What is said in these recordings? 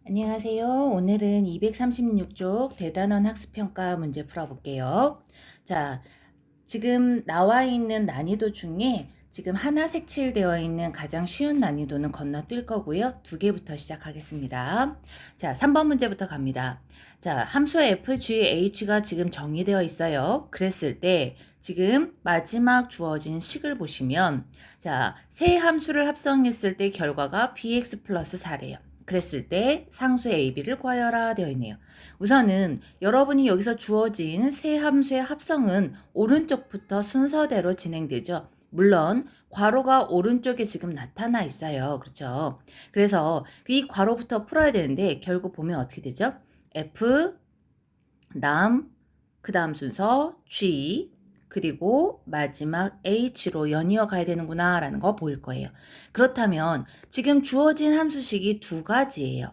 안녕하세요. 오늘은 236쪽 대단원 학습평가 문제 풀어볼게요. 자, 지금 나와 있는 난이도 중에 지금 하나 색칠되어 있는 가장 쉬운 난이도는 건너뛸 거고요. 두 개부터 시작하겠습니다. 자, 3번 문제부터 갑니다. 자, 함수 f, g, h가 지금 정의되어 있어요. 그랬을 때 지금 마지막 주어진 식을 보시면 자, 세 함수를 합성했을 때 결과가 bx 플러스 4래요. 그랬을 때 상수 AB를 구하여라 되어 있네요. 우선은 여러분이 여기서 주어진 세 함수의 합성은 오른쪽부터 순서대로 진행되죠. 물론 괄호가 오른쪽에 지금 나타나 있어요. 그렇죠? 그래서 이 괄호부터 풀어야 되는데 결국 보면 어떻게 되죠? F, 그 다음 순서 G, 그리고 마지막 H로 연이어 가야 되는구나 라는 거 보일 거예요. 그렇다면 지금 주어진 함수식이 두 가지예요.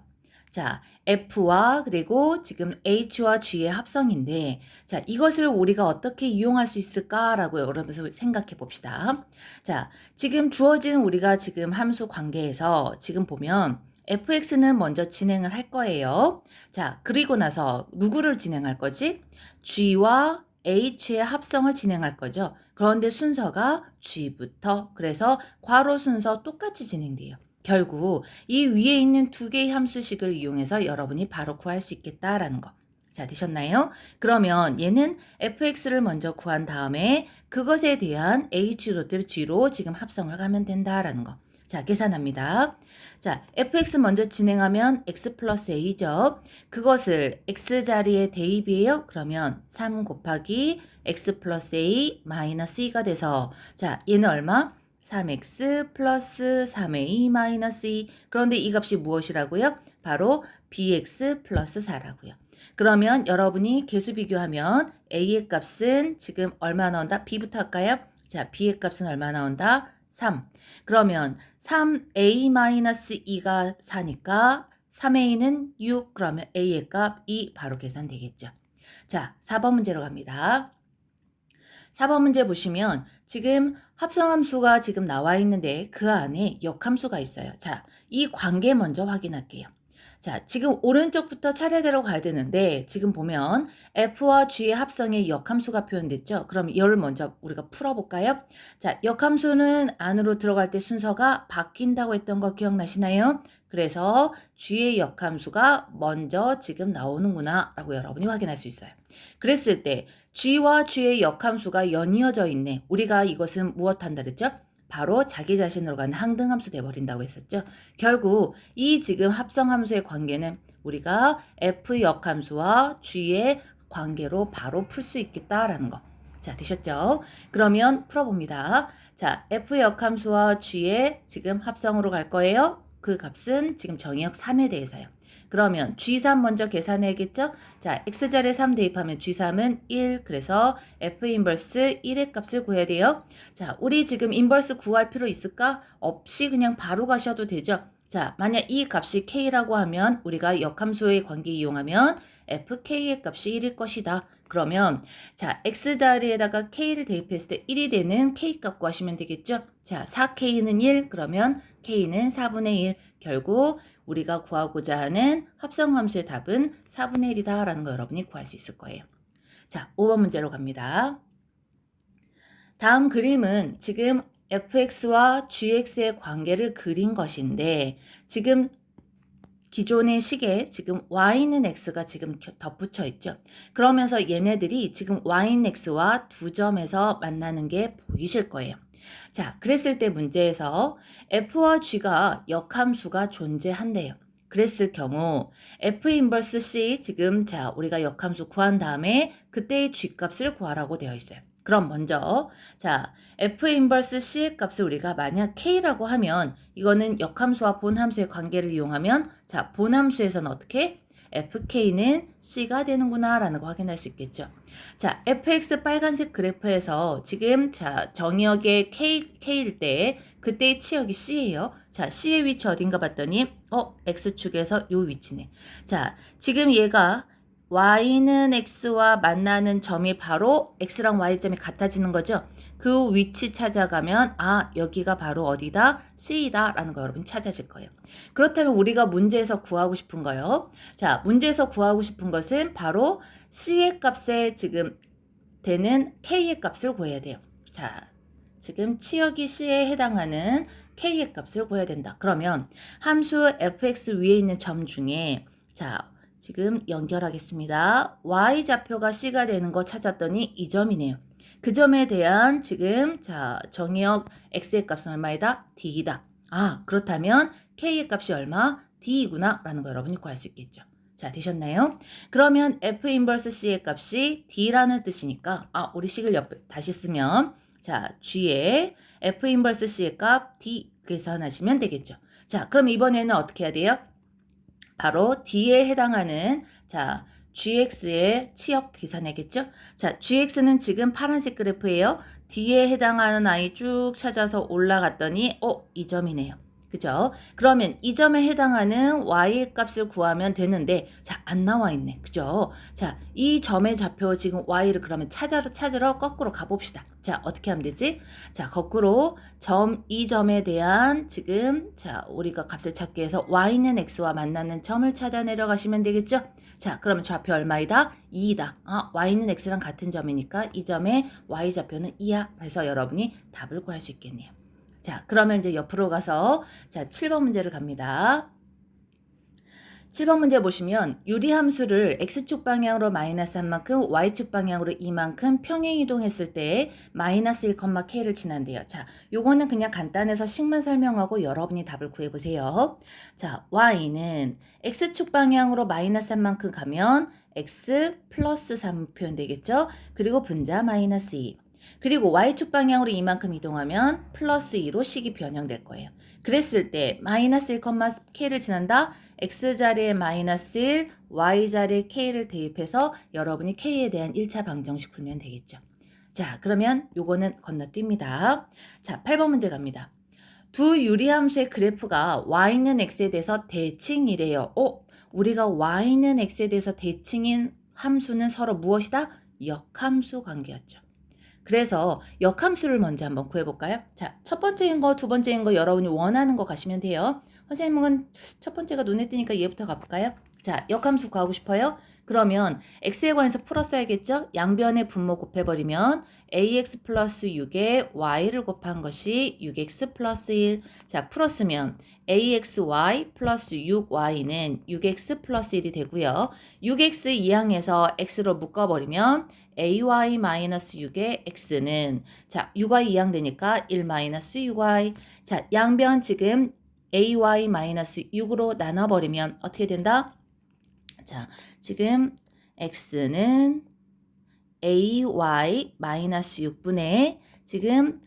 자, F와 그리고 지금 H와 G의 합성인데 자, 이것을 우리가 어떻게 이용할 수 있을까라고 여러분들 생각해 봅시다. 자, 지금 주어진 우리가 지금 함수 관계에서 지금 보면 fx는 먼저 진행을 할 거예요. 자, 그리고 나서 누구를 진행할 거지? g와 h의 합성을 진행할 거죠. 그런데 순서가 g부터 그래서 괄호 순서 똑같이 진행돼요. 결국 이 위에 있는 두 개의 함수식을 이용해서 여러분이 바로 구할 수 있겠다라는 거. 자, 되셨나요? 그러면 얘는 fx를 먼저 구한 다음에 그것에 대한 h.g로 지금 합성을 가면 된다라는 거. 자, 계산합니다. 자, fx 먼저 진행하면 x 플러스 a죠. 그것을 x 자리에 대입이에요. 그러면 3 곱하기 x 플러스 a 마이너스 2가 돼서 자, 얘는 얼마? 3x 플러스 3a 마이너스 2. 그런데 이 값이 무엇이라고요? 바로 bx 플러스 4라고요. 그러면 여러분이 계수 비교하면 a의 값은 지금 얼마 나온다? b부터 할까요? 자, b의 값은 얼마 나온다? 3. 그러면 3a-2가 4니까 3a는 6. 그러면 a의 값 2 바로 계산되겠죠. 자, 4번 문제로 갑니다. 4번 문제 보시면 지금 합성함수가 지금 나와 있는데 그 안에 역함수가 있어요. 자, 이 관계 먼저 확인할게요. 자, 지금 오른쪽부터 차례대로 가야 되는데 지금 보면 F와 G의 합성에 역함수가 표현됐죠. 그럼 이걸 먼저 우리가 풀어볼까요? 자, 역함수는 안으로 들어갈 때 순서가 바뀐다고 했던 거 기억나시나요? 그래서 G의 역함수가 먼저 지금 나오는구나 라고 여러분이 확인할 수 있어요. 그랬을 때 G와 G의 역함수가 연이어져 있네. 우리가 이것은 무엇한다 그랬죠? 바로 자기 자신으로 가는 항등함수 돼버린다고 했었죠. 결국 이 지금 합성함수의 관계는 우리가 F 역함수와 G의 관계로 바로 풀 수 있겠다라는 거. 자, 되셨죠? 그러면 풀어봅니다. 자, F 역함수와 G의 지금 합성으로 갈 거예요. 그 값은 지금 정의역 3에 대해서요. 그러면 G3 먼저 계산해야겠죠? 자, X자리에 3 대입하면 G3은 1. 그래서 F 인버스 1의 값을 구해야 돼요. 자, 우리 지금 인버스 구할 필요 있을까? 없이 그냥 바로 가셔도 되죠. 자, 만약 이 값이 K라고 하면 우리가 역함수의 관계 이용하면 FK의 값이 1일 것이다. 그러면 자, X자리에다가 K를 대입했을 때 1이 되는 K 값 구하시면 되겠죠? 자, 4K는 1. 그러면 K는 4분의 1. 결국 우리가 구하고자 하는 합성함수의 답은 4분의 1이다 라는 거 여러분이 구할 수 있을 거예요. 자, 5번 문제로 갑니다. 다음 그림은 지금 fx와 gx의 관계를 그린 것인데 지금 기존의 식에 지금 y는 x가 지금 덧붙여 있죠. 그러면서 얘네들이 지금 y는 x와 두 점에서 만나는 게 보이실 거예요. 자, 그랬을 때 문제에서 f와 g가 역함수가 존재한대요. 그랬을 경우 f 인버스 c 지금 자 우리가 역함수 구한 다음에 그때의 g 값을 구하라고 되어 있어요. 그럼 먼저 자 f 인버스 c의 값을 우리가 만약 k라고 하면 이거는 역함수와 본함수의 관계를 이용하면 자 본함수에서는 어떻게 fk는 c가 되는구나 라는 거 확인할 수 있겠죠. 자 fx 빨간색 그래프에서 지금 자 정의역의 k일 때 그때의 치역이 c예요. 자 c의 위치 어딘가 봤더니 x축에서 요 위치네. 자 지금 얘가 y는 x와 만나는 점이 바로 x랑 y점이 같아지는 거죠. 그 위치 찾아가면 아 여기가 바로 어디다? C다 라는 거 여러분 찾아질 거예요. 그렇다면 우리가 문제에서 구하고 싶은 거요. 자, 문제에서 구하고 싶은 것은 바로 C의 값에 지금 되는 K의 값을 구해야 돼요. 자, 지금 치역이 C에 해당하는 K의 값을 구해야 된다. 그러면 함수 fx 위에 있는 점 중에 자, 지금 연결하겠습니다. y좌표가 C가 되는 거 찾았더니 이 점이네요. 그 점에 대한 지금 자, 정의역 x의 값은 얼마이다? d이다. 아, 그렇다면 K의 값이 얼마? d이구나 라는 거 여러분이 구할 수 있겠죠. 자, 되셨나요? 그러면 f 인버스 c의 값이 d라는 뜻이니까 우리 식을 다시 쓰면 자, g에 f 인버스 c의 값 d 계산하시면 되겠죠. 자, 그럼 이번에는 어떻게 해야 돼요? 바로 d에 해당하는 자, gx의 치역 계산하겠죠? 자, gx는 지금 파란색 그래프예요. d에 해당하는 아이 쭉 찾아서 올라갔더니 이 점이네요. 그죠? 그러면 이 점에 해당하는 y의 값을 구하면 되는데 자, 안 나와 있네. 그죠? 자, 이 점의 좌표 지금 y를 그러면 찾으러 거꾸로 가봅시다. 자, 어떻게 하면 되지? 자, 거꾸로 이 점에 대한 지금 자, 우리가 값을 찾기 위해서 y는 x와 만나는 점을 찾아 내려가시면 되겠죠? 자, 그러면 좌표 얼마이다? 2이다. y는 x랑 같은 점이니까 이 점의 y좌표는 2야. 그래서 여러분이 답을 구할 수 있겠네요. 자, 그러면 이제 옆으로 가서 자, 7번 문제를 갑니다. 7번 문제 보시면 유리함수를 x축 방향으로 마이너스 한 만큼 y축 방향으로 이만큼 평행 이동했을 때 마이너스 1,k를 지난대요. 자, 요거는 그냥 간단해서 식만 설명하고 여러분이 답을 구해보세요. 자, y는 x축 방향으로 마이너스 한 만큼 가면 x 플러스 3 표현되겠죠? 그리고 분자 마이너스 2. 그리고 y축 방향으로 이만큼 이동하면 플러스 2로 식이 변형될 거예요. 그랬을 때 마이너스 1,k를 지난다. x자리에 마이너스 1, y자리에 k를 대입해서 여러분이 k에 대한 1차 방정식 풀면 되겠죠. 자, 그러면 요거는 건너뜁니다. 자, 8번 문제 갑니다. 두 유리함수의 그래프가 y는 x에 대해서 대칭이래요. 우리가 y는 x에 대해서 대칭인 함수는 서로 무엇이다? 역함수 관계였죠. 그래서 역함수를 먼저 한번 구해볼까요? 자, 첫 번째인 거, 두 번째인 거 여러분이 원하는 거 가시면 돼요. 선생님은 첫 번째가 눈에 띄니까 얘부터 가볼까요? 자, 역함수 구하고 싶어요? 그러면 x에 관해서 풀었어야겠죠? 양변의 분모 곱해버리면 ax 플러스 6에 y를 곱한 것이 6x 플러스 1. 자, 풀었으면 axy 플러스 6y는 6x 플러스 1이 되고요. 6x 이항에서 x로 묶어버리면 ay 마이너스 6의 x는 자 6y 이항되니까 1 마이너스 6y. 자, 양변 지금 ay 마이너스 6으로 나눠버리면 어떻게 된다? 자, 지금 x는 ay 마이너스 6분의 지금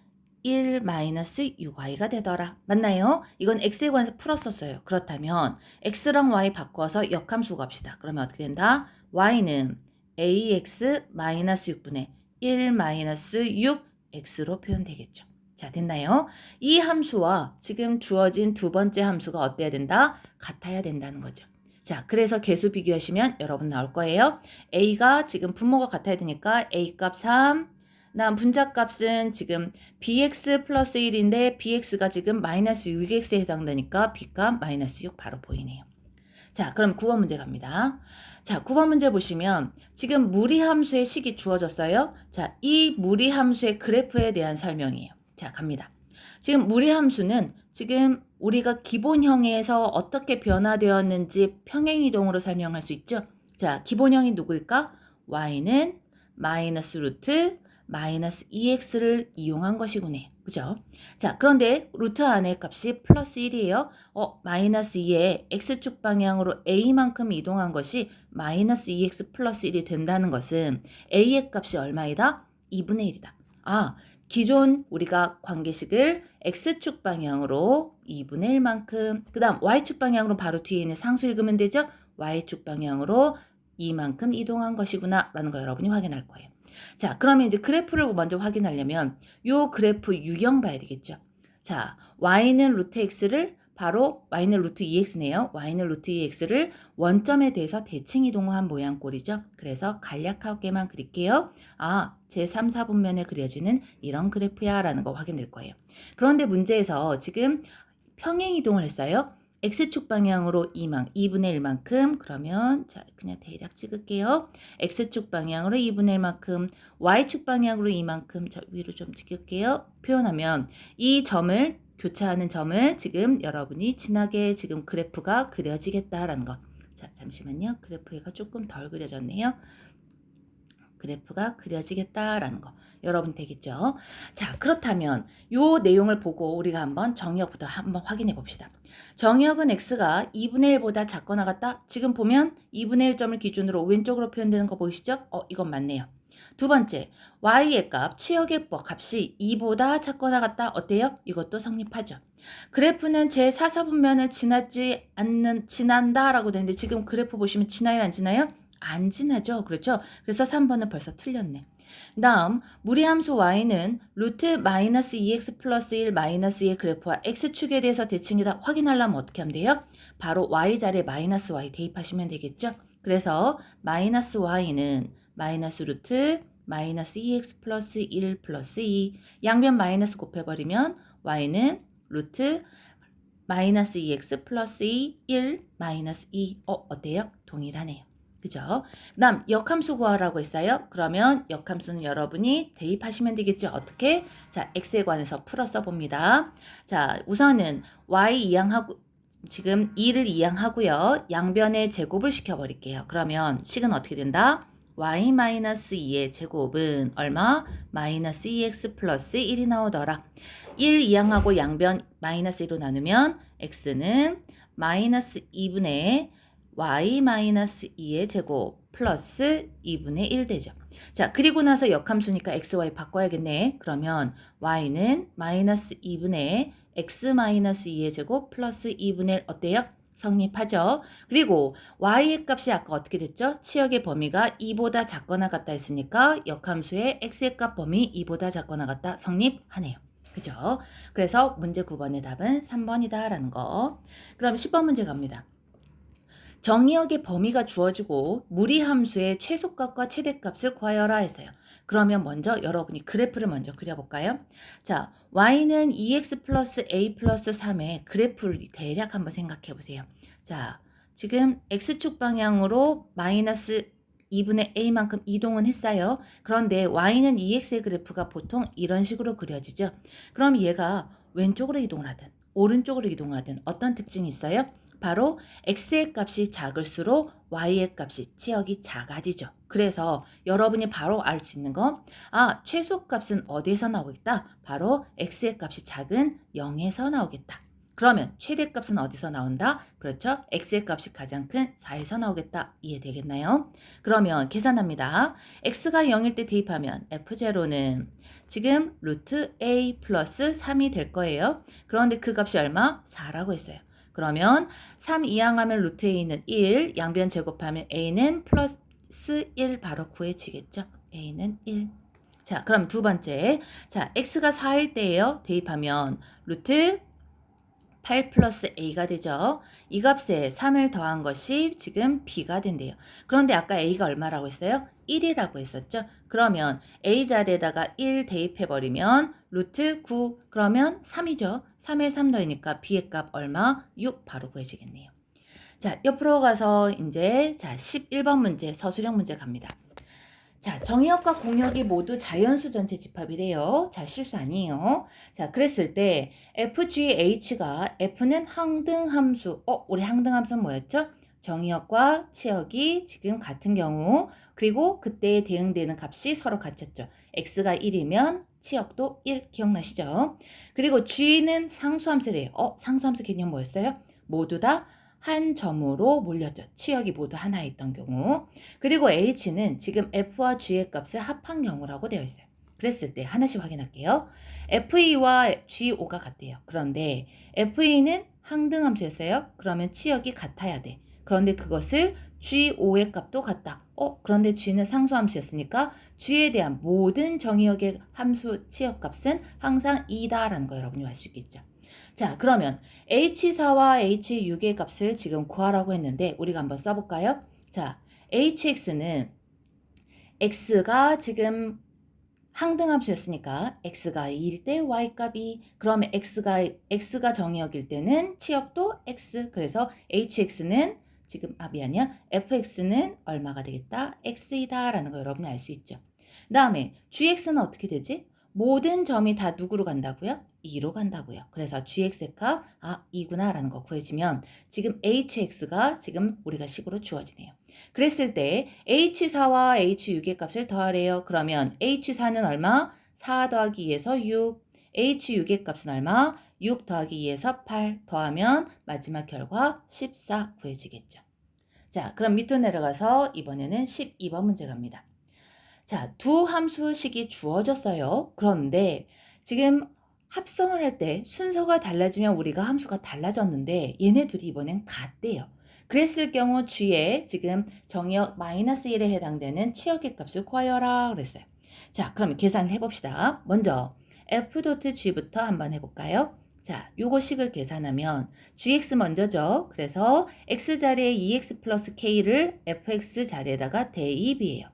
1 마이너스 6y가 되더라. 맞나요? 이건 x에 관해서 풀었었어요. 그렇다면 x랑 y 바꿔서 역함수 갑시다. 그러면 어떻게 된다? y는 ax 마이너스 6분의 1 마이너스 6x로 표현되겠죠. 자, 됐나요? 이 함수와 지금 주어진 두 번째 함수가 어때야 된다? 같아야 된다는 거죠. 자, 그래서 계수 비교하시면 여러분 나올 거예요. a가 지금 분모가 같아야 되니까 a 값 3, 다음 분자 값은 지금 bx 플러스 1인데 bx가 지금 마이너스 6x에 해당되니까 b값 마이너스 6 바로 보이네요. 자, 그럼 9번 문제 갑니다. 자, 9번 문제 보시면 지금 무리함수의 식이 주어졌어요. 자, 이 무리함수의 그래프에 대한 설명이에요. 자, 갑니다. 지금 무리함수는 지금 우리가 기본형에서 어떻게 변화되었는지 평행이동으로 설명할 수 있죠. 자, 기본형이 누구일까? y는 마이너스 루트 마이너스 2x를 이용한 것이군요. 그죠? 자, 그런데 루트 안의 값이 플러스 1이에요. 마이너스 2에 x축 방향으로 a만큼 이동한 것이 마이너스 2x 플러스 1이 된다는 것은 a의 값이 얼마이다? 2분의 1이다. 기존 우리가 관계식을 x축 방향으로 2분의 1만큼, 그 다음 y축 방향으로 바로 뒤에 있는 상수 읽으면 되죠? y축 방향으로 이만큼 이동한 것이구나 라는 거 여러분이 확인할 거예요. 자, 그러면 이제 그래프를 먼저 확인하려면 요 그래프 유형 봐야 되겠죠. 자, y는 루트 x를 바로 y는 루트 2x네요. y는 루트 2x를 원점에 대해서 대칭 이동한 모양꼴이죠. 그래서 간략하게만 그릴게요. 아, 제 3, 4분면에 그려지는 이런 그래프야 라는 거 확인될 거예요. 그런데 문제에서 지금 평행 이동을 했어요. x축 방향으로 2분의 1만큼 그러면 자 그냥 대략 찍을게요. x축 방향으로 2분의 1만큼 y축 방향으로 이만큼 저 위로 좀 찍을게요. 표현하면 이 점을 교차하는 점을 지금 여러분이 진하게 지금 그래프가 그려지겠다라는 것. 자 잠시만요. 그래프가 조금 덜 그려졌네요. 그래프가 그려지겠다라는 거 여러분 되겠죠? 자 그렇다면 요 내용을 보고 우리가 한번 정의역부터 한번 확인해 봅시다. 정의역은 x가 2분의 1보다 작거나 같다. 지금 보면 2분의 1점을 기준으로 왼쪽으로 표현되는 거 보이시죠? 이건 맞네요. 두 번째, y의 값, 치역의 값이 2보다 작거나 같다. 어때요? 이것도 성립하죠. 그래프는 제 4사분면을 지난다라고 되는데 지금 그래프 보시면 지나요, 안 지나요? 안 지나죠. 그렇죠? 그래서 3번은 벌써 틀렸네. 다음 무리함수 y는 루트 마이너스 2x 플러스 1 마이너스 2의 그래프와 x축에 대해서 대칭이다 확인하려면 어떻게 하면 돼요? 바로 y 자리에 마이너스 y 대입하시면 되겠죠. 그래서 마이너스 y는 마이너스 루트 마이너스 2x 플러스 1 플러스 2 양변 마이너스 곱해버리면 y는 루트 마이너스 2x 플러스 2 1 마이너스 2 어때요? 동일하네요. 그죠? 그 다음 역함수 구하라고 했어요. 그러면 역함수는 여러분이 대입하시면 되겠죠. 어떻게? 자, x에 관해서 풀어 써봅니다. 자, 우선은 y 이항하고 지금 2를 이항하고요. 양변에 제곱을 시켜버릴게요. 그러면 식은 어떻게 된다? y-2의 제곱은 얼마? 마이너스 2x 플러스 1이 나오더라. 1 이항하고 양변 마이너스 1로 나누면 x는 마이너스 2분의 y-2의 제곱 플러스 2분의 1 되죠. 자, 그리고 나서 역함수니까 x, y 바꿔야겠네. 그러면 y는 마이너스 2분의 x-2의 제곱 플러스 2분의 1 어때요? 성립하죠. 그리고 y의 값이 아까 어떻게 됐죠? 치역의 범위가 2보다 작거나 같다 했으니까 역함수의 x의 값 범위 2보다 작거나 같다 성립하네요. 그죠? 그래서 문제 9번의 답은 3번이다 라는 거. 그럼 10번 문제 갑니다. 정의역의 범위가 주어지고 무리함수의 최소값과 최대값을 구하여라 했어요. 그러면 먼저 여러분이 그래프를 먼저 그려볼까요? 자, y는 2x 플러스 a 플러스 3의 그래프를 대략 한번 생각해 보세요. 자, 지금 x축 방향으로 마이너스 2분의 a만큼 이동은 했어요. 그런데 y는 2x의 그래프가 보통 이런 식으로 그려지죠. 그럼 얘가 왼쪽으로 이동을 하든 오른쪽으로 이동하든 어떤 특징이 있어요? 바로 x의 값이 작을수록 y의 값이 치역이 작아지죠. 그래서 여러분이 바로 알 수 있는 거, 최소값은 어디에서 나오겠다? 바로 x의 값이 작은 0에서 나오겠다. 그러면 최대값은 어디서 나온다? 그렇죠? x의 값이 가장 큰 4에서 나오겠다. 이해되겠나요? 그러면 계산합니다. x가 0일 때 대입하면 f0는 지금 루트 a 플러스 3이 될 거예요. 그런데 그 값이 얼마? 4라고 했어요. 그러면 3 이항하면 루트 a는 1, 양변 제곱하면 a는 플러스 1 바로 구해지겠죠. a는 1. 자, 그럼 두 번째. 자, x가 4일 때예요. 대입하면 루트 8 플러스 a가 되죠. 이 값에 3을 더한 것이 지금 b가 된대요. 그런데 아까 a가 얼마라고 했어요? 1이라고 했었죠. 그러면 a 자리에다가 1 대입해버리면 루트 9 그러면 3이죠. 3에 3 더하니까 b의 값 얼마? 6 바로 구해지겠네요. 자, 옆으로 가서 이제 11번 문제 서술형 문제 갑니다. 자, 정의역과 공역이 모두 자연수 전체 집합이래요. 자, 실수 아니에요. 자, 그랬을 때 FGH가 F는 항등함수. 우리 항등함수는 뭐였죠? 정의역과 치역이 지금 같은 경우 그리고 그때에 대응되는 값이 서로 같았죠. X가 1이면 치역도 1 기억나시죠? 그리고 G는 상수함수래요. 상수함수 개념 뭐였어요? 모두 다 한 점으로 몰렸죠. 치역이 모두 하나에 있던 경우. 그리고 H는 지금 F와 G의 값을 합한 경우라고 되어 있어요. 그랬을 때 하나씩 확인할게요. FE와 GO가 같대요. 그런데 FE는 항등함수였어요. 그러면 치역이 같아야 돼. 그런데 그것을 GO의 값도 같다. 그런데 G는 상수함수였으니까 G에 대한 모든 정의역의 함수 치역 값은 항상 2다라는 거 여러분이 알 수 있겠죠. 자, 그러면 h4와 h6의 값을 지금 구하라고 했는데 우리가 한번 써볼까요? 자, hx는 x가 지금 항등함수였으니까 x가 2일 때 y값이, 그러면 x가 정의역일 때는 치역도 x, 그래서 hx는 지금 미안이야, fx는 얼마가 되겠다? x이다 라는 거 여러분이 알 수 있죠. 그 다음에 gx는 어떻게 되지? 모든 점이 다 누구로 간다고요? 2로 간다고요. 그래서 gx의 값 2구나 라는 거 구해지면 지금 hx가 지금 우리가 식으로 주어지네요. 그랬을 때 h4와 h6의 값을 더하래요. 그러면 h4는 얼마? 4 더하기 2에서 6. h6의 값은 얼마? 6 더하기 2에서 8 더하면 마지막 결과 14 구해지겠죠. 자, 그럼 밑으로 내려가서 이번에는 12번 문제 갑니다. 자, 두 함수식이 주어졌어요. 그런데 지금 합성을 할 때 순서가 달라지면 우리가 함수가 달라졌는데 얘네 둘이 이번엔 같대요. 그랬을 경우 g에 지금 정의역 -1에 해당되는 치역의 값을 구하여라 그랬어요. 자, 그러면 계산을 해봅시다. 먼저 f.g부터 한번 해볼까요? 자, 요거 식을 계산하면 gx 먼저죠. 그래서 x자리에 2x 플러스 k를 fx 자리에다가 대입이에요.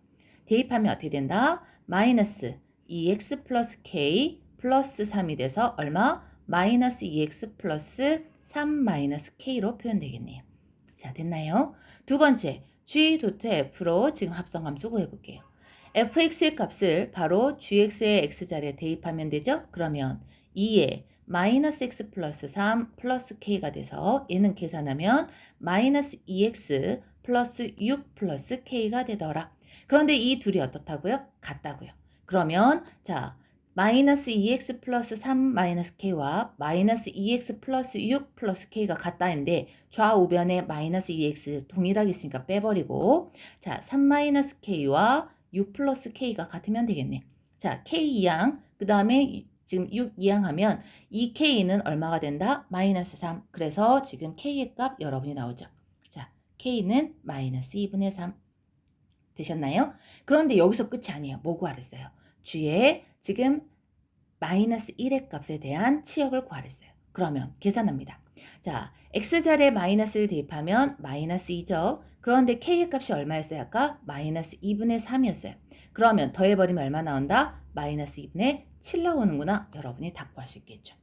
대입하면 어떻게 된다? 마이너스 2x 플러스 k 플러스 3이 돼서 얼마? 마이너스 2x 플러스 3 마이너스 k로 표현되겠네요. 자, 됐나요? 두 번째, g.f로 지금 합성함수 구해볼게요. fx의 값을 바로 gx의 x자리에 대입하면 되죠? 그러면 2에 마이너스 x 플러스 3 플러스 k가 돼서 얘는 계산하면 마이너스 2x 플러스 6 플러스 k가 되더라. 그런데 이 둘이 어떻다고요? 같다고요. 그러면 자, 마이너스 2x 플러스 3 마이너스 k와 마이너스 2x 플러스 6 플러스 k가 같다는데 좌우변에 마이너스 2x 동일하게 있으니까 빼버리고, 자, 3 마이너스 k와 6 플러스 k가 같으면 되겠네. 자, k 2항, 그 다음에 지금 6 2항하면 이 k는 얼마가 된다? 마이너스 3. 그래서 지금 k의 값 여러분이 나오죠. 자, k는 마이너스 2분의 3. 되셨나요? 그런데 여기서 끝이 아니에요. 뭐 구하랬어요? g에 지금 마이너스 1의 값에 대한 치역을 구하랬어요. 그러면 계산합니다. 자, x자리에 마이너스를 대입하면 마이너스 2죠. 그런데 k의 값이 얼마였어요? 아까 마이너스 2분의 3이었어요. 그러면 더해버리면 얼마 나온다? 마이너스 2분의 7 나오는구나. 여러분이 답 구할 수 있겠죠.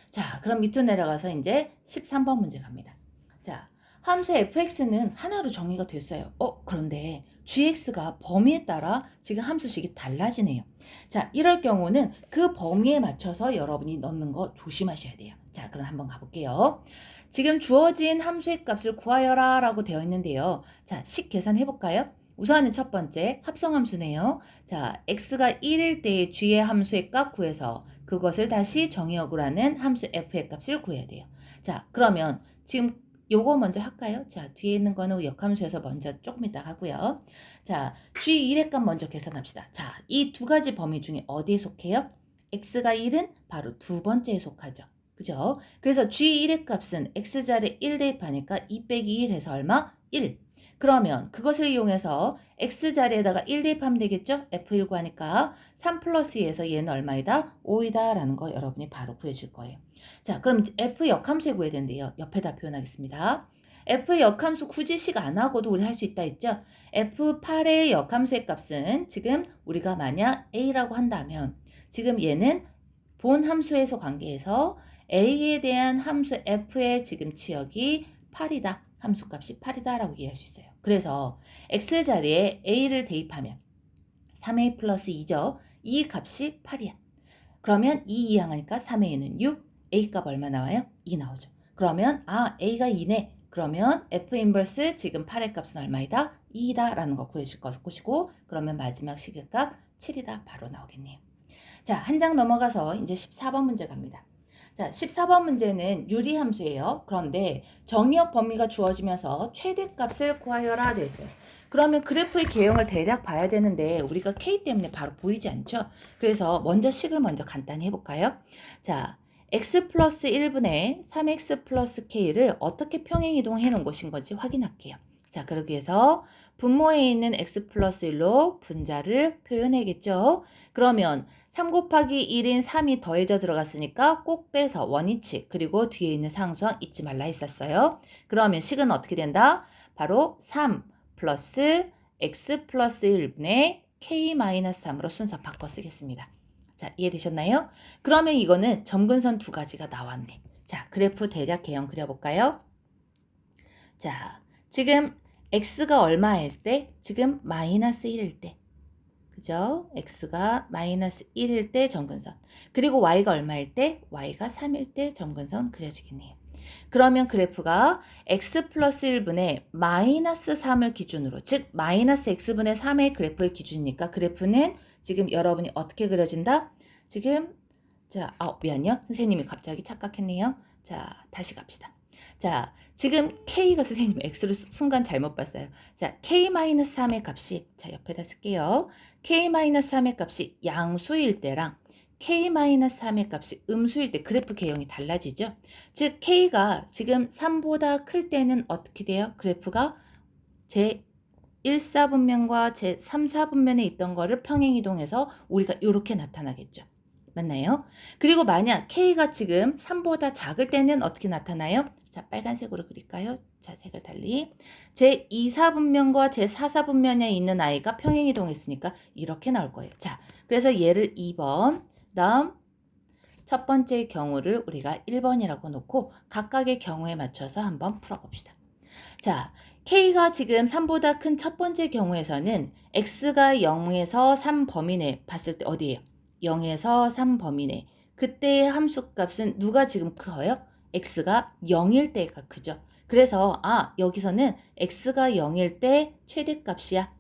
자, 그럼 밑으로 내려가서 이제 13번 문제 갑니다. 자, 함수 fx는 하나로 정의가 됐어요. 그런데 gx가 범위에 따라 지금 함수식이 달라지네요. 자, 이럴 경우는 그 범위에 맞춰서 여러분이 넣는 거 조심하셔야 돼요. 자, 그럼 한번 가볼게요. 지금 주어진 함수의 값을 구하여라 라고 되어 있는데요. 자, 식 계산해 볼까요? 우선은 첫 번째 합성함수네요. 자, x가 1일 때의 g의 함수의 값 구해서 그것을 다시 정의역으로 하는 함수 f의 값을 구해야 돼요. 자, 그러면 지금 요거 먼저 할까요? 자, 뒤에 있는 거는 역함수에서 먼저 조금 이따 하고요. 자, g1의 값 먼저 계산합시다. 자, 이 두 가지 범위 중에 어디에 속해요? x가 1은 바로 두 번째에 속하죠. 그죠? 그래서 g1의 값은 x자리에 1 대입하니까 2 빼기 1 해서 얼마? 1. 그러면 그것을 이용해서 x자리에다가 1 대입하면 되겠죠? f1 구하니까 3 플러스 2에서 얘는 얼마이다? 5이다 라는 거 여러분이 바로 구해질 거예요. 자, 그럼 f 역함수에 구해야 된대요. 옆에다 표현하겠습니다. f 역함수 굳이 식 안 하고도 우리 할 수 있다 했죠? f8의 역함수의 값은 지금 우리가 만약 a라고 한다면 지금 얘는 본 함수에서 관계에서 a에 대한 함수 f의 지금 치역이 8이다. 함수값이 8이다 라고 이해할 수 있어요. 그래서 x자리에 a를 대입하면 3a 플러스 2죠. 이 값이 8이야. 그러면 2 이항하니까 3a는 6, a 값 얼마 나와요? 2 나오죠. 그러면 a가 2네. 그러면 f 인버스 지금 8의 값은 얼마이다? 2이다 라는 거 구해질 것이고, 그러면 마지막 시계값 7이다 바로 나오겠네요. 자, 한 장 넘어가서 이제 14번 문제 갑니다. 자, 14번 문제는 유리함수예요. 그런데 정의역 범위가 주어지면서 최대값을 구하여라 되어 있어요. 그러면 그래프의 개형을 대략 봐야 되는데 우리가 k 때문에 바로 보이지 않죠? 그래서 먼저 식을 먼저 간단히 해볼까요? 자, x 플러스 1분의 3x 플러스 k를 어떻게 평행이동해 놓은 것인 건지 확인할게요. 자, 그러기 위해서 분모에 있는 x 플러스 1로 분자를 표현해야겠죠. 그러면 3 곱하기 1인 3이 더해져 들어갔으니까 꼭 빼서 원위치 그리고 뒤에 있는 상수항 잊지 말라 했었어요. 그러면 식은 어떻게 된다? 바로 3 플러스 x 플러스 1분의 k-3으로 순서 바꿔 쓰겠습니다. 자, 이해되셨나요? 그러면 이거는 점근선 두 가지가 나왔네. 자, 그래프 대략 개형 그려볼까요? 자, 지금 x가 얼마일 때? 지금 마이너스 1일 때. 그죠? x가 마이너스 1일 때 점근선. 그리고 y가 얼마일 때? y가 3일 때 점근선 그려지겠네요. 그러면 그래프가 x 플러스 1분의 마이너스 3을 기준으로, 즉 마이너스 x분의 3의 그래프의 기준이니까 그래프는 지금 여러분이 어떻게 그려진다? 지금 자, 미안요. 선생님이 갑자기 착각했네요. 자, 다시 갑시다. 자, 지금 K가 선생님 X를 순간 잘못 봤어요. 자, K-3의 값이, 자, 옆에다 쓸게요. K-3의 값이 양수일 때랑 K-3의 값이 음수일 때 그래프 개형이 달라지죠. 즉, K가 지금 3보다 클 때는 어떻게 돼요? 그래프가 제 1사분면과 제 3사분면에 있던 거를 평행이동해서 우리가 이렇게 나타나겠죠. 맞나요? 그리고 만약 K가 지금 3보다 작을 때는 어떻게 나타나요? 자, 빨간색으로 그릴까요? 자, 색을 달리. 제 2사분면과 제 4사분면에 있는 아이가 평행이동했으니까 이렇게 나올 거예요. 자, 그래서 얘를 2번, 다음 첫 번째 경우를 우리가 1번이라고 놓고 각각의 경우에 맞춰서 한번 풀어봅시다. 자, K가 지금 3보다 큰 첫 번째 경우에서는 X가 0에서 3 범위 내 봤을 때 어디예요? 0에서 3 범위 내. 그때의 함수값은 누가 지금 커요? X가 0일 때가 크죠. 그래서 여기서는 X가 0일 때 최대값이야.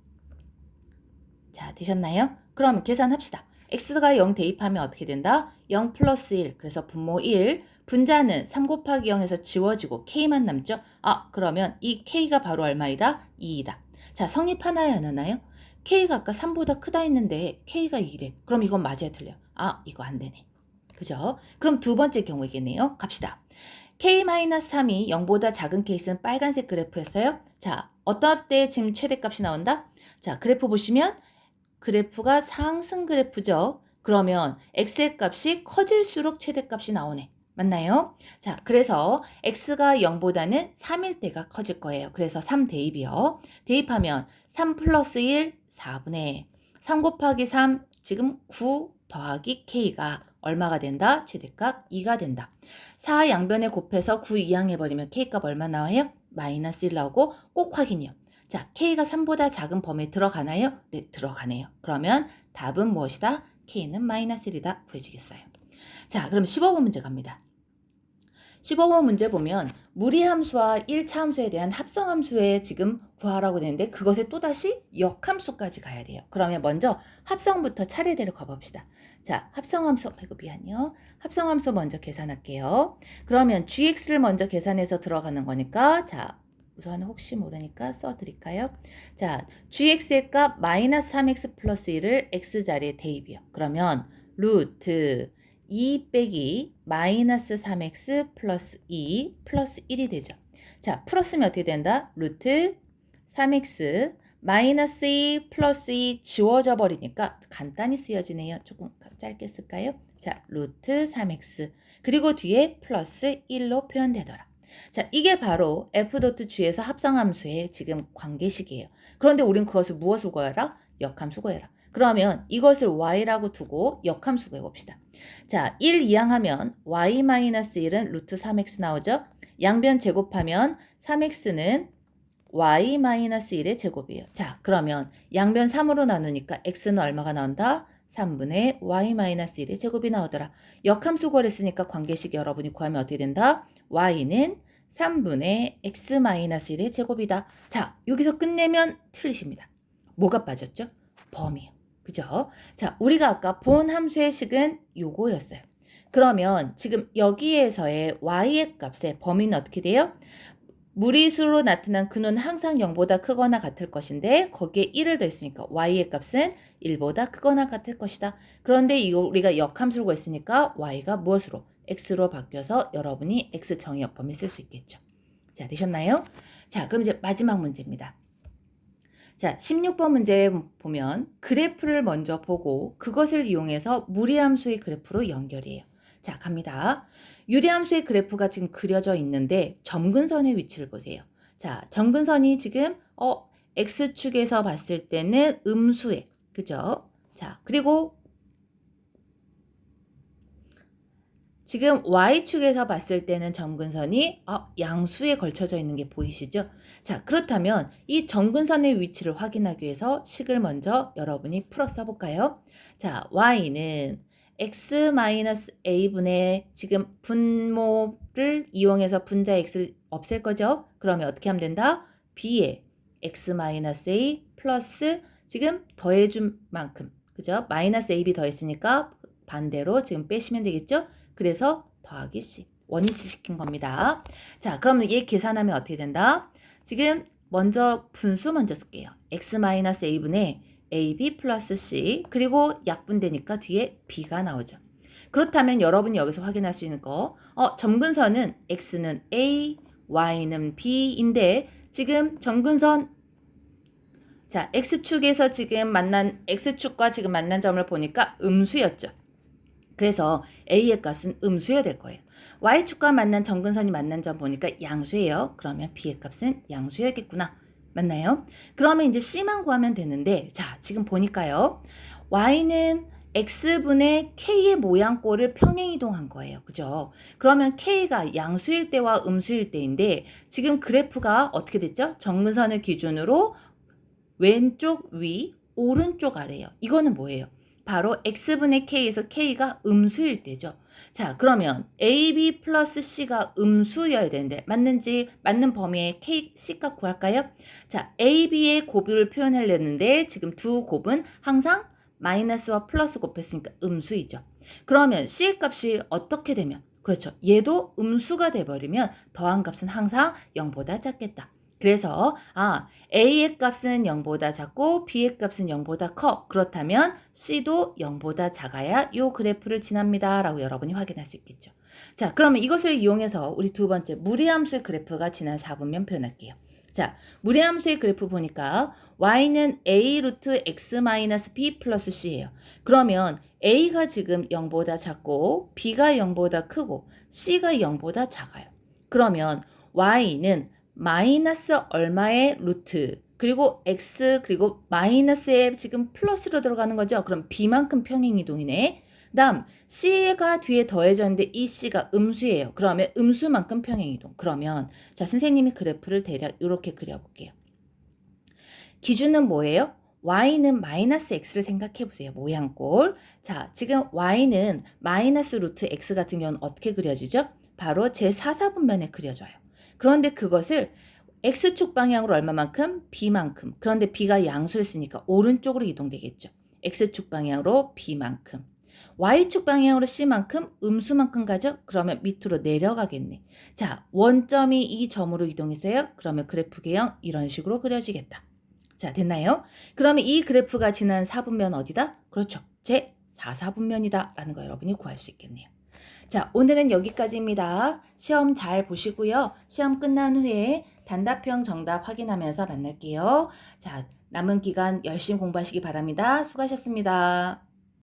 자, 되셨나요? 그럼 계산합시다. X가 0 대입하면 어떻게 된다? 0 플러스 1, 그래서 분모 1. 분자는 3 곱하기 0에서 지워지고 K만 남죠? 그러면 이 K가 바로 얼마이다? 2이다. 자, 성립하나요? 안 하나요? K가 아까 3보다 크다 했는데 K가 2래. 그럼 이건 맞아야 틀려. 이거 안 되네. 그죠? 그럼 두 번째 경우이겠네요. 갑시다. K-3이 0보다 작은 케이스는 빨간색 그래프였어요. 자, 어떤 때 지금 최대값이 나온다? 자, 그래프 보시면 그래프가 상승 그래프죠. 그러면 x의 값이 커질수록 최대값이 나오네. 맞나요? 자, 그래서 x가 0보다는 3일 때가 커질 거예요. 그래서 3 대입이요. 대입하면 3 플러스 1, 4분의 3 곱하기 3, 지금 9 더하기 k가 얼마가 된다? 최대값 2가 된다. 4 양변에 곱해서 9 이항해버리면 k값 얼마 나와요? 마이너스 1 나오고 꼭 확인이요. 자, K가 3보다 작은 범위에 들어가나요? 네, 들어가네요. 그러면 답은 무엇이다? K는 마이너스 1이다. 구해지겠어요. 자, 그럼 15번 문제 갑니다. 15번 문제 보면 무리함수와 1차 함수에 대한 합성함수에 지금 구하라고 되는데 그것에 또다시 역함수까지 가야 돼요. 그러면 먼저 합성부터 차례대로 가봅시다. 자, 합성함수, 미안해요. 합성함수 먼저 계산할게요. 그러면 gx를 먼저 계산해서 들어가는 거니까 자, 우선 혹시 모르니까 써드릴까요? 자, gx의 값 마이너스 3x 플러스 1을 x자리에 대입이요. 그러면 루트 2 빼기 마이너스 3x 플러스 2 플러스 1이 되죠. 자, 풀었으면 어떻게 된다? 루트 3x 마이너스 2 플러스 2 지워져 버리니까 간단히 쓰여지네요. 조금 짧게 쓸까요? 자, 루트 3x 그리고 뒤에 플러스 1로 표현되더라. 자, 이게 바로 f.g에서 합성함수의 지금 관계식이에요. 그런데 우린 그것을 무엇을 구해라? 역함수 구해라. 그러면 이것을 y라고 두고 역함수 구해봅시다. 자, 1 이항하면 y-1은 루트 3x 나오죠? 양변 제곱하면 3x는 y-1의 제곱이에요. 자, 그러면 양변 3으로 나누니까 x는 얼마가 나온다? 3분의 y-1의 제곱이 나오더라. 역함수 구했으니까 관계식 여러분이 구하면 어떻게 된다? y는 3분의 x-1의 제곱이다. 자, 여기서 끝내면 틀리십니다. 뭐가 빠졌죠? 범위요. 그죠? 자, 우리가 아까 본 함수의 식은 요거였어요. 그러면 지금 여기에서의 y의 값의 범위는 어떻게 돼요? 무리수로 나타난 근호는 항상 0보다 크거나 같을 것인데 거기에 1을 더했으니까 y의 값은 1보다 크거나 같을 것이다. 그런데 이거 우리가 역함수를 구했으니까 y가 무엇으로? x로 바뀌어서 여러분이 x 정의역 범위 쓸 수 있겠죠. 자, 되셨나요? 자, 그럼 이제 마지막 문제입니다. 자, 16번 문제 보면 그래프를 먼저 보고 그것을 이용해서 무리함수의 그래프로 연결해요. 자, 갑니다. 유리함수의 그래프가 지금 그려져 있는데 점근선의 위치를 보세요. 자, 점근선이 지금 X축에서 봤을 때는 음수에, 그죠? 자, 그리고 지금 Y축에서 봤을 때는 점근선이 양수에 걸쳐져 있는 게 보이시죠? 자, 그렇다면 이 점근선의 위치를 확인하기 위해서 식을 먼저 여러분이 풀어 써볼까요? 자, Y는 X-A분의 지금 분모를 이용해서 분자 X를 없앨 거죠? 그러면 어떻게 하면 된다? B에 X-A 플러스 지금 더해준 만큼, 그죠? 마이너스 AB 더했으니까 반대로 지금 빼시면 되겠죠? 그래서 더하기 C, 원위치 시킨 겁니다. 자, 그러면 얘 계산하면 어떻게 된다? 지금 먼저 분수 먼저 쓸게요. X-A분의 AB 플러스 C, 그리고 약분되니까 뒤에 B가 나오죠. 그렇다면 여러분이 여기서 확인할 수 있는 거, 점근선은 X는 A, Y는 B인데 지금 점근선, 자, X축에서 지금 만난, X축과 지금 만난 점을 보니까 음수였죠. 그래서 A의 값은 음수여야 될 거예요. Y축과 만난 점근선이 만난 점 보니까 양수예요. 그러면 B의 값은 양수여야겠구나. 맞나요? 그러면 이제 C만 구하면 되는데, 자, 지금 보니까요. Y는 X분의 K의 모양꼴을 평행이동한 거예요. 그죠? 그러면 K가 양수일 때와 음수일 때인데, 지금 그래프가 어떻게 됐죠? 점근선을 기준으로 왼쪽 위, 오른쪽 아래예요. 이거는 뭐예요? 바로 X분의 K에서 K가 음수일 때죠. 자, 그러면 AB 플러스 C가 음수여야 되는데 맞는지, 맞는 범위의 K, C값 구할까요? 자, AB의 곱을 표현하려는데 지금 두 곱은 항상 마이너스와 플러스 곱했으니까 음수이죠. 그러면 C의 값이 어떻게 되면, 그렇죠, 얘도 음수가 돼버리면 더한 값은 항상 0보다 작겠다. 그래서 A의 값은 0보다 작고 B의 값은 0보다 커. 그렇다면 C도 0보다 작아야 이 그래프를 지납니다. 라고 여러분이 확인할 수 있겠죠. 자, 그러면 이것을 이용해서 우리 두 번째 무리함수의 그래프가 지난 4분면 표현할게요. 자, 무리함수의 그래프 보니까 Y는 A 루트 X-B 플러스 C예요. 그러면 A가 지금 0보다 작고 B가 0보다 크고 C가 0보다 작아요. 그러면 Y는 마이너스 얼마의 루트, 그리고 x, 그리고 마이너스에 지금 플러스로 들어가는 거죠. 그럼 b만큼 평행이동이네. 다음 c가 뒤에 더해졌는데 이 c가 음수예요. 그러면 음수만큼 평행이동. 그러면 자, 선생님이 그래프를 대략 이렇게 그려볼게요. 기준은 뭐예요? y는 마이너스 x를 생각해 보세요. 모양꼴. 자, 지금 y는 마이너스 루트 x 같은 경우는 어떻게 그려지죠? 바로 제4사분면에 그려져요. 그런데 그것을 X축 방향으로 얼마만큼? B만큼. 그런데 B가 양수를 쓰니까 오른쪽으로 이동되겠죠. X축 방향으로 B만큼. Y축 방향으로 C만큼 음수만큼 가죠? 그러면 밑으로 내려가겠네. 자, 원점이 이 점으로 이동했어요? 그러면 그래프 개형 이런 식으로 그려지겠다. 자, 됐나요? 그러면 이 그래프가 지난 4분면 어디다? 그렇죠. 제 4사분면이다 라는 거 여러분이 구할 수 있겠네요. 자, 오늘은 여기까지입니다. 시험 잘 보시고요. 시험 끝난 후에 단답형 정답 확인하면서 만날게요. 자, 남은 기간 열심히 공부하시기 바랍니다. 수고하셨습니다.